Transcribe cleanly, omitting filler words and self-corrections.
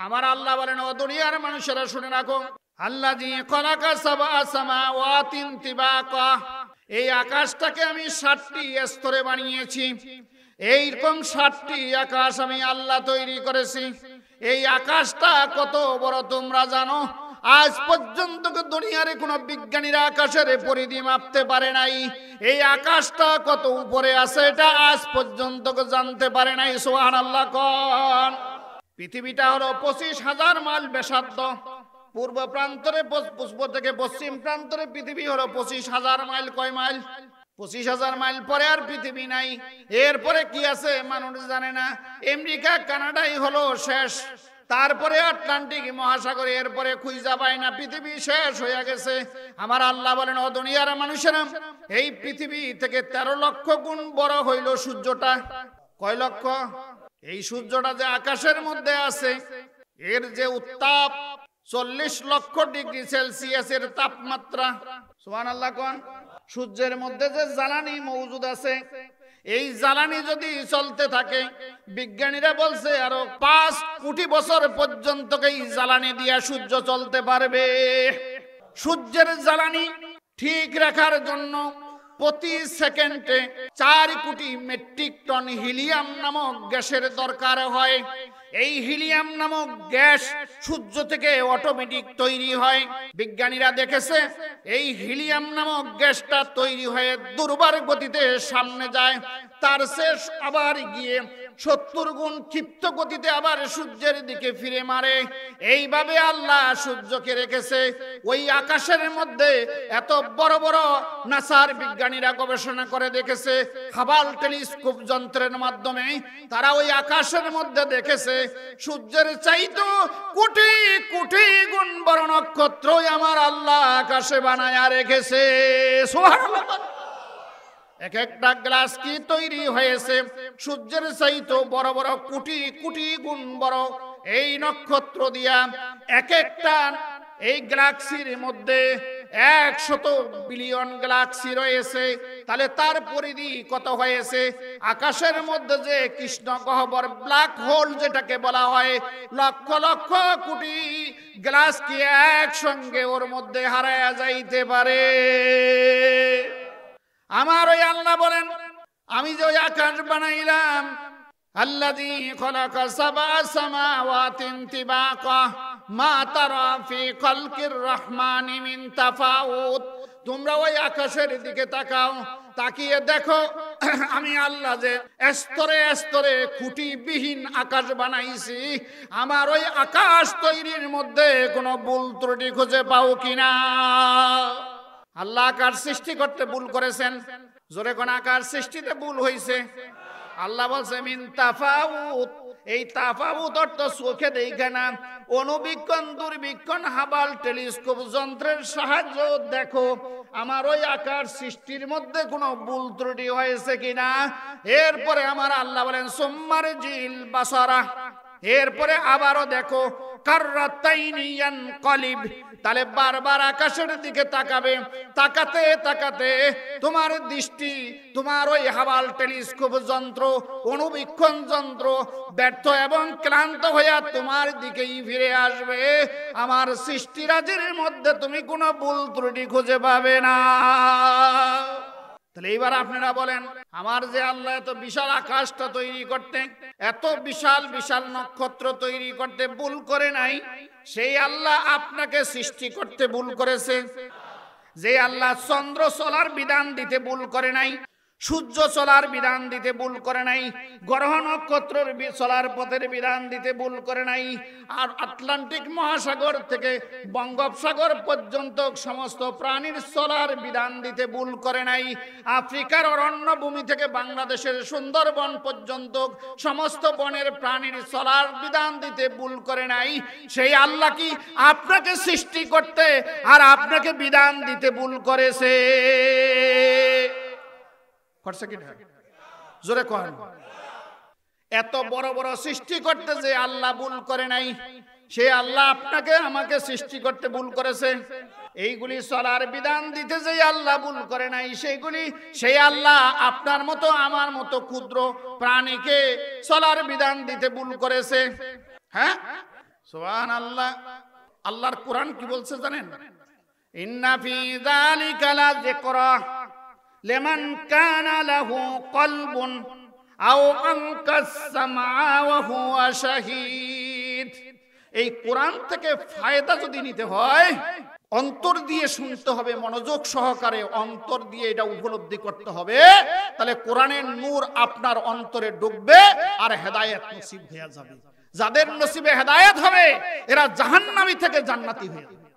আমার আল্লাহ বলেন, ও দুনিয়ার মানুষেরা শুনে রাখো, আল্লাযী খালাকা সাবআ সামাওয়াতিন তিবাকা, এই আকাশটাকে আমি 7টি স্তরে বানিয়েছি। এইরকম 7টি আকাশ আমি আল্লাহ তৈরি করেছি। এই আকাশটা কত বড় তোমরা জানো? আজ পর্যন্ত দুনিয়ার কোন বিজ্ঞানীরা আকাশের পরিধি মাপতে পারে নাই। এই আকাশটা কত উপরে আছে এটা আজ পর্যন্ত জানতে পারে নাই। সুবহানাল্লাহ কোন। পৃথিবীটা হলো 25,000 মাইল ব্যাসার্ধ। পূর্ব প্রান্তরে পূর্ব থেকে পশ্চিম প্রান্তরে পৃথিবী হলো 25,000 মাইল। কয় মাইল? 25,000 মাইল পরে আর পৃথিবী নাই। এরপরে কি আছে মানুষ জানে না। আমেরিকা কানাডাই হলো শেষ, তারপরে আটলান্টিক মহাসাগর, এরপরে খুঁজা পায় না, পৃথিবী শেষ হয়ে গেছে। আমার আল্লাহ বলেন, ও দুনিয়ার মানুষেরা, এই পৃথিবী থেকে 13 লক্ষ গুণ বড় হইল সূর্যটা। কয় লক্ষ? এই সূর্যটা যে আকাশের মধ্যে আছে, এর যে উত্তাপ 40 লক্ষ ডিগ্রি সেলসিয়াসের তাপমাত্রা। সুবহানাল্লাহ কোন। সূর্যের মধ্যে যে জ্বালানি মজুদ আছে, এই জ্বালানি যদি চলতে থাকে, বিজ্ঞানীরা বলছে আরো 5 কোটি বছর পর্যন্ত এই জ্বালানি দিয়া সূর্য চলতে পারবে। সূর্যের জ্বালানি ঠিক রাখার জন্য প্রতি সেকেন্ডে 4 কোটি মেট্রিক টন হিলিয়াম নামক গ্যাসের দরকার হয়। এই হিলিয়াম নামক গ্যাস সূর্য থেকে অটোমেটিক তৈরি হয়। বিজ্ঞানীরা দেখেছে এই হিলিয়াম নামক গ্যাসটা তৈরি হয়ে দুর্বার গতিতে সামনে যায়, তার শেষ আবার গিয়ে 70 গুণ ক্ষিপ্ত গতিতে আবার সূর্যের দিকে ফিরে মারে। এইভাবে আল্লাহ সূর্যকে রেখেছে। ওই আকাশের মধ্যে এত বড় বড় নাসার বিজ্ঞানীরা গবেষণা করে দেখেছে, হাবাল টেলিস্কোপ যন্ত্রের মাধ্যমে তারা ওই আকাশের মধ্যে দেখেছে সূর্যের চাইতে কোটি কোটি গুণ বড় নক্ষত্রই আমার আল্লাহ আকাশে বানায়া রেখেছে। সুবহানাল্লাহ। এক একটা গ্লাস কি তৈরি হয়েছে সূর্যের চাইতে বড় বড় কোটি কোটি গুণ বড় এই নক্ষত্র দিয়া। এক একটা এই গ্যালাক্সির মধ্যে 100 বিলিয়ন গ্যালাক্সি রয়েছে। তাহলে তার পরিধি কত হয়েছে? আকাশের মধ্যে যে কৃষ্ণ গহ্বর ব্ল্যাক হোল যেটাকে বলা হয়, লক্ষ লক্ষ কোটি গ্যালাক্সি একসঙ্গে ওর মধ্যে হারায়া যাইতে পারে। আমার ওই আল্লাহ বলেন, আমি যে আকাশ বানাইলাম, আল্লাযী খালাকা সাবআ সামাওয়াতিন তিবাকা মা তারা ফি খালকির রহমানি মিন তাফাউত। তোমরা ওই আকাশের দিকে তাকাও, তাকিয়ে দেখো আমি আল্লাহ যে স্তরে স্তরে খুঁটিবিহীন আকাশ বানাইছি। আমার ওই আকাশ তৈরির মধ্যে কোনো ভুল ত্রুটি খুঁজে পাও কিনা? আল্লাহ আকাশ সৃষ্টি করতে ভুল করেছেন? জোরে কোন আকাশ সৃষ্টিতে ভুল হয়েছে? আল্লাহ বলছে মিন তাফাউত। এই তাফাউত অর্থ চোখে দেখে না, অনুবীক্ষণ দূরবীক্ষণ হাবাল টেলিস্কোপ যন্ত্রের সাহায্য দেখো আমার ওই আকাশ সৃষ্টির মধ্যে কোনো ভুল ত্রুটি হয়েছে কিনা। এরপরে আমার আল্লাহ বলেন সুম্মার জিল বাসারা, এরপরে আবারও দেখো কাররাতাইনি ইয়ানকালিব। তাহলে বারবার আকাশের দিকে তাকাবে, তাকাতে তাকাতে তোমার দৃষ্টি তোমার ওই হাবাল টেলিস্কোপ যন্ত্র অনুবীক্ষণ যন্ত্র ব্যর্থ এবং ক্লান্ত হইয়া তোমার দিকেই ফিরে আসবে। আমার সৃষ্টিরাজির মধ্যে তুমি কোনো ভুল ত্রুটি খুঁজে পাবে না। তাহলে এইবার আপনারা বলেন, আমার যে আল্লাহ এত বিশাল আকাশটা তৈরি করতে, এত বিশাল বিশাল নক্ষত্র তৈরি করতে ভুল করে নাই, সেই আল্লাহ আপনাকে সৃষ্টি করতে ভুল করেছে? যে আল্লাহ চন্দ্র চলার বিধান দিতে ভুল করে নাই, সূর্য চলার বিধান দিতে ভুল করে নাই, গ্রহ নক্ষত্রের চলার পথের বিধান দিতে ভুল করে নাই, আর আটলান্টিক মহাসাগর থেকে বঙ্গোপসাগর পর্যন্ত সমস্ত প্রাণীর চলার বিধান দিতে ভুল করে নাই, আফ্রিকার অরণ্যভূমি থেকে বাংলাদেশের সুন্দরবন পর্যন্ত সমস্ত বনের প্রাণীর চলার বিধান দিতে ভুল করে নাই, সেই আল্লাহ কি আপনাকে সৃষ্টি করতে আর আপনাকে বিধান দিতে ভুল করেছে? জোরে কন। এত বড় বড় সৃষ্টি করতে যে আল্লাহ ভুল করে নাই, সে আল্লাহ আপনাকে আমাকে সৃষ্টি করতে ভুল করেছে? এইগুলি চলার বিধান দিতে যে আল্লাহ ভুল করে নাই, সেইগুলি সেই আল্লাহ আপনার মতো আমার মতো ক্ষুদ্র প্রাণীকে চলার বিধান দিতে ভুল করেছে? হ্যাঁ, সুবহানাল্লাহ। আল্লাহর কোরআন কি বলছে জানেন? ইন্না ফি যালিকা লাযিকরা লিমান কানা লাহু কলবুন আও আলকাস সামআ ওয়া হুয়া শাহীদ। এই কোরআন থেকে ফায়দা যদি নিতে হয় অন্তর দিয়ে শুনতে হবে, মনোযোগ সহকারে অন্তর দিয়ে এটা উপলব্ধি করতে হবে, তাহলে কোরআনের নূর আপনার অন্তরে ঢুকবে আর হেদায়েত নসিব হয়ে যাবে। যাদের নসিবে হেদায়েত হবে এরা জাহান্নামী থেকে জান্নাতি হয়ে যাবে।